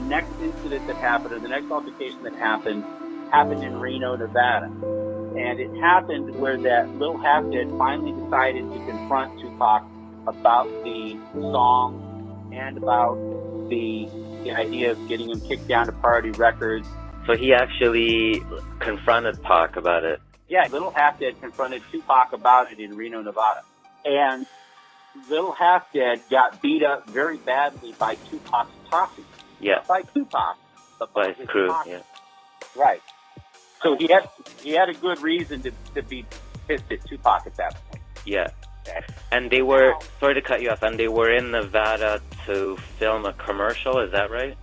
next incident that happened, or the next altercation that happened in Reno, Nevada. And it happened where that Lil Halfdead finally decided to confront Tupac about the song and about the idea of getting him kicked down to Priority Records. So he actually confronted Pac about it? Yeah, Lil Halfdead confronted Tupac about it in Reno, Nevada. And Lil Halfdead got beat up very badly by Tupac's posse. Yeah. Not by Tupac, but by his crew, posse. yeah. Right. So he had a good reason to be pissed at Tupac at that point. Yeah. And they were, sorry to cut you off, and they were in Nevada to film a commercial, is that right?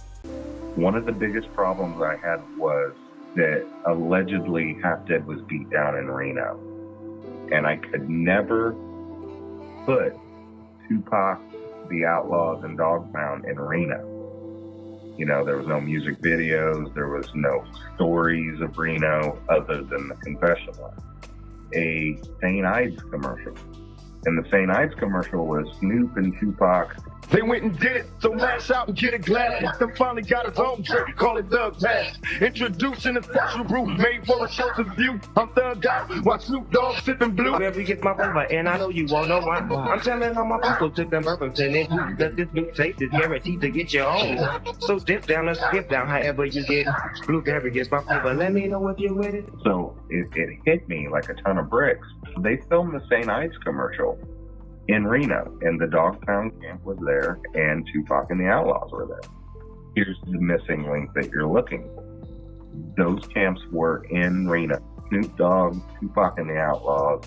One of the biggest problems I had was that allegedly Halfdead was beat down in Reno. And I could never put Tupac, the Outlaws, and Dogpound in Reno. You know, there was no music videos, there was no stories of Reno other than the confessional. A St. Ides commercial. And the St. Ides commercial was Snoop and Tupac. They went and did it, so lash out and get it glad. Them finally got his own trick, call it Thug Pass. Introducing a special brew made for a sheltered view. I'm thugged out, while Snoop Dogg sipping blue. Wherever you get my brother, and I know you won't know why. I'm telling all my people took them bourbons and then that this new taste is guaranteed to get your own. So dip down or skip down, however you get. Blueberry gets my people, let me know if you're with it. So it hit me like a ton of bricks. They filmed the St. Ides commercial in Reno, and the Dogpound camp was there, and Tupac and the Outlaws were there. Here's the missing link that you're looking for. Those camps were in Reno. Snoop Dogg, Tupac and the Outlaws,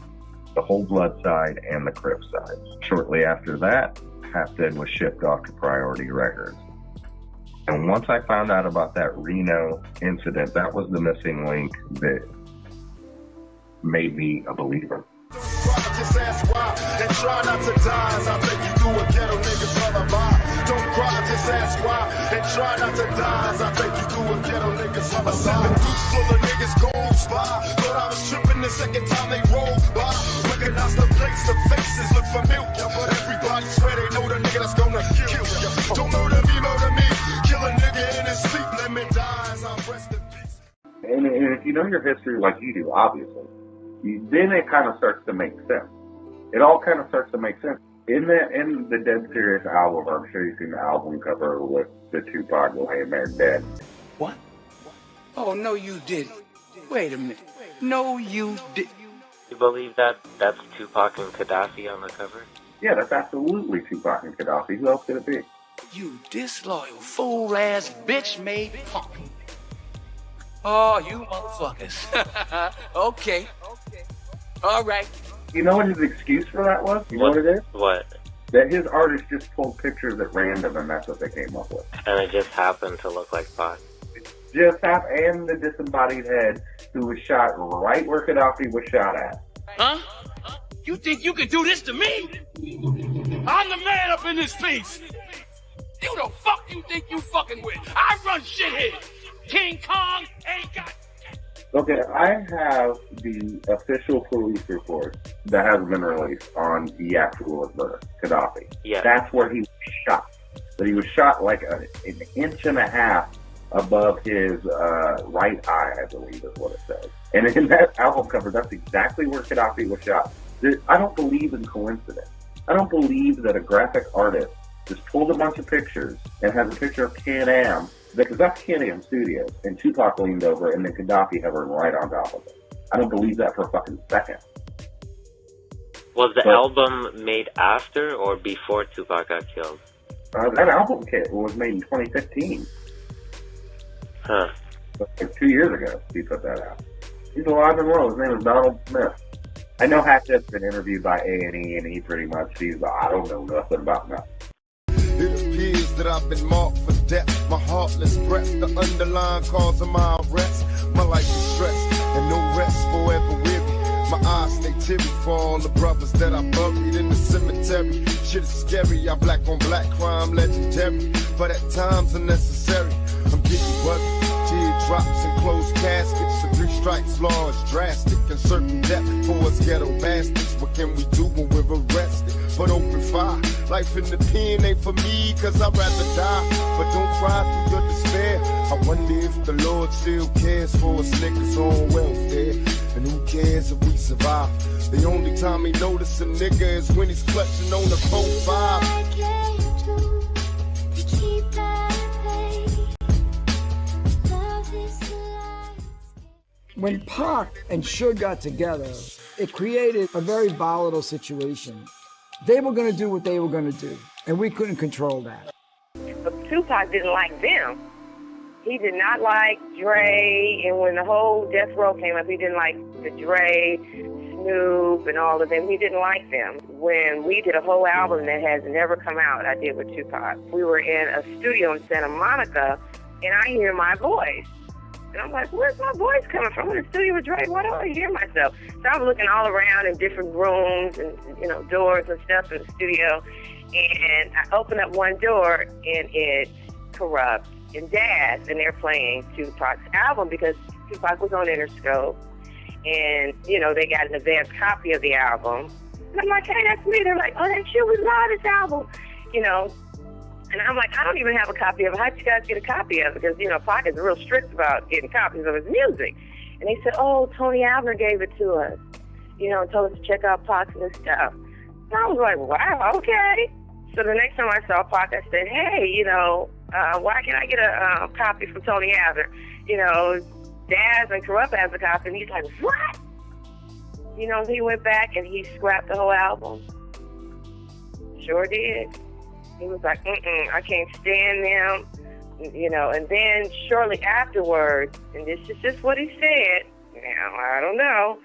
the whole Blood side, and the Crip side. Shortly after that, Halfdead was shipped off to Priority Records. And once I found out about that Reno incident, that was the missing link that made me a believer. Just ask why and try not to die as I take you through a ghetto nigga's lullaby. Don't cry, just ask why and try not to die as I take you through a ghetto nigga's lullaby. A 7 deuce full of niggas goes by. Thought I was tripping the second time they rolled by. Recognize the place, the faces look familiar, but everybody swear they know the nigga that's gonna kill you. Don't murder me, kill a nigga in his sleep, let me die as I rest in peace. And if you know your history like you do, obviously, then it kind of starts to make sense. It all kind of starts to make sense. In the Dead Serious album, I'm sure you've seen the album cover with the Tupac laying there dead. What? Oh, no, you didn't. Wait a minute. No, you didn't. You believe that that's Tupac and Gaddafi on the cover? Yeah, that's absolutely Tupac and Gaddafi. Who else could it be? You disloyal, fool-ass, bitch-made punk. Oh, you motherfuckers. Okay. All right. You know what his excuse for that was? You know what it is? What? That his artist just pulled pictures at random, and that's what they came up with. And it just happened to look like Pac. Just happened, and the disembodied head who was shot right where Gaddafi was shot at. Huh? You think you can do this to me? I'm the man up in this piece. Who the fuck you think you fucking with? I run shit here. King Kong ain't got... Okay, I have the official police report that has been released on the actual murder, Gaddafi. Yeah. That's where he was shot. But he was shot like an inch and a half above his right eye, I believe is what it says. And in that album cover, that's exactly where Gaddafi was shot. I don't believe in coincidence. I don't believe that a graphic artist just pulled a bunch of pictures and has a picture of Can-Am, because that's Can-Am Studios, and Tupac leaned over, and then Gaddafi hovered right on top of it. I don't believe that for a fucking second. Was the album made after or before Tupac got killed? That album kit was made in 2015. Huh. Like 2 years ago, he put that out. He's alive and well. His name is Donald Smith. I know Halfdead's been interviewed by A&E, and he pretty much, he's like, I don't know nothing about nothing. It appears that I've been marked for death. My heartless breath, the underlying cause of my arrest. My life is stressed and no rest, forever weary. My eyes stay teary for all the brothers that I buried in the cemetery. Shit is scary, I'm black on black crime, legendary. But at times unnecessary, I'm getting worried. Teardrops and closed caskets. The 3 strikes law is drastic and certain death for us ghetto bastards. What can we do when we're arrested? But open fire. Life in the pen ain't for me, cause I'd rather die. But don't cry through your despair. I wonder if the Lord still cares for us niggas on welfare. And who cares if we survive? The only time he notice a nigga is when he's clutching on the 4-5. When Pac and Suge got together, it created a very volatile situation. They were going to do what they were going to do, and we couldn't control that. But Tupac didn't like them. He did not like Dre, and when the whole Death Row came up, he didn't like the Dre, Snoop, and all of them. He didn't like them. When we did a whole album that has never come out, I did with Tupac. We were in a studio in Santa Monica, and I hear my voice. And I'm like, where's my voice coming from? I'm in the studio with Dre. Why don't I hear myself? So I'm looking all around in different rooms and, doors and stuff in the studio. And I open up one door, and it's Corrupt and Daz, and they're playing Tupac's album because Tupac was on Interscope. And, they got an advanced copy of the album. And I'm like, hey, that's me. They're like, oh, that shit was live, this album. And I'm like, I don't even have a copy of it. How'd you guys get a copy of it? Because, Pac is real strict about getting copies of his music. And they said, oh, Tony Abner gave it to us, and told us to check out Pac's new stuff. And I was like, wow, okay. So the next time I saw Pac, I said, hey, why can't I get a copy from Tony Abner? Daz and Corrupt has a copy. And he's like, what? He went back and he scrapped the whole album. Sure did. He was like, I can't stand them, and then shortly afterwards, and this is just what he said, now, I don't know,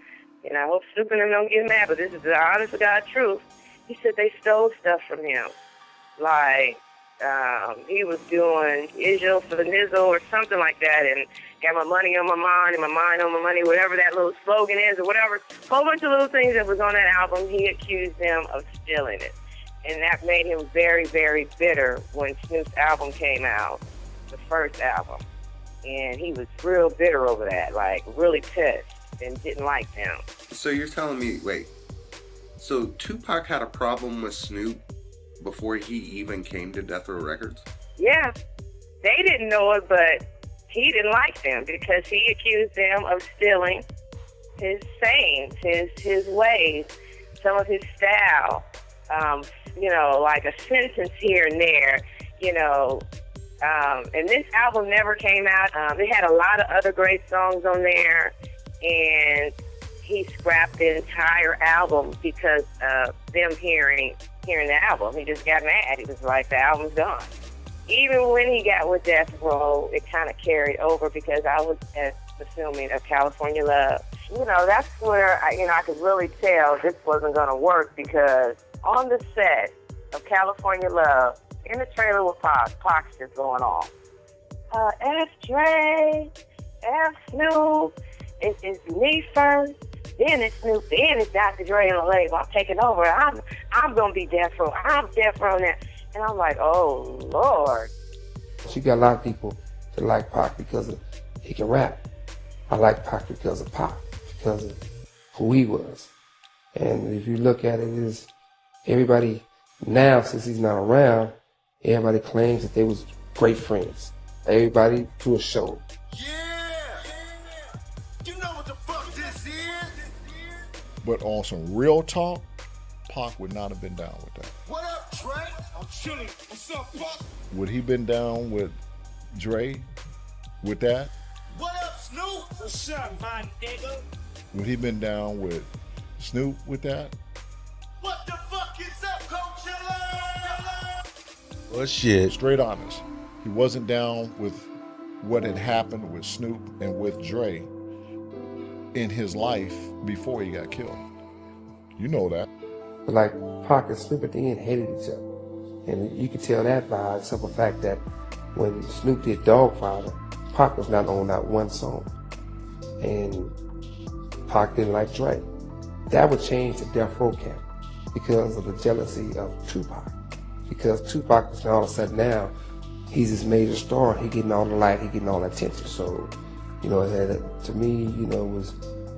and I hope Snoop and them don't get mad, but this is the honest to God truth. He said they stole stuff from him, like, he was doing Israel for the Nizzle or something like that, and got my money on my mind and my mind on my money, whatever that little slogan is or whatever, a whole bunch of little things that was on that album, he accused them of stealing it. And that made him very, very bitter when Snoop's album came out, the first album. And he was real bitter over that, like really pissed and didn't like them. So you're telling me, so Tupac had a problem with Snoop before he even came to Death Row Records? Yeah. They didn't know it, but he didn't like them because he accused them of stealing his sayings, his ways, some of his style. Like a sentence here and there, and this album never came out. It had a lot of other great songs on there, and he scrapped the entire album because of them hearing the album. He just got mad. He was like, the album's done. Even when he got with Death Row, it kind of carried over because I was at the filming of California Love. That's where I could really tell this wasn't going to work because on the set of California Love, in the trailer with Pac's just going on. F Dre, F Snoop, it's me first, then it's Snoop, then it's Dr. Dre and the label. I'm taking over. I'm going to be Death Row. I'm Death Row now. And I'm like, oh, Lord. You got a lot of people that like Pac because he can rap. I like Pac because of Pac, because of who he was. And if you look at it, everybody now, since he's not around, everybody claims that they was great friends. Everybody to a show. Yeah! You know what the fuck this is? But on some real talk, Pac would not have been down with that. What up, Dre? I'm chilling. What's up, Pac? Would he been down with Dre with that? What up, Snoop? What's up, my nigga? Would he been down with Snoop with that? What the fuck is up, Coachella? Well, shit. Straight honest. He wasn't down with what had happened with Snoop and with Dre in his life before he got killed. You know that. But like Pac and Snoop at the end hated each other. And you could tell that by the simple fact that when Snoop did Dogfather, Pac was not on that one song. And Pac didn't like Dre. That would change the Death Row camp because of the jealousy of Tupac. Because Tupac is all of a sudden now, he's this major star, he getting all the light, he getting all the attention. So, to me, it was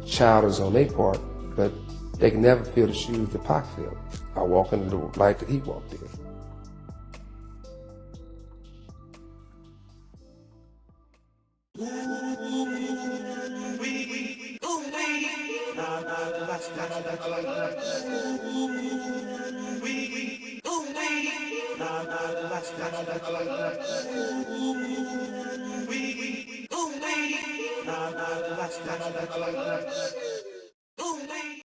childish on their part, but they can never feel the shoes that Pac felt. I walk in the light that he walked in. Ooh,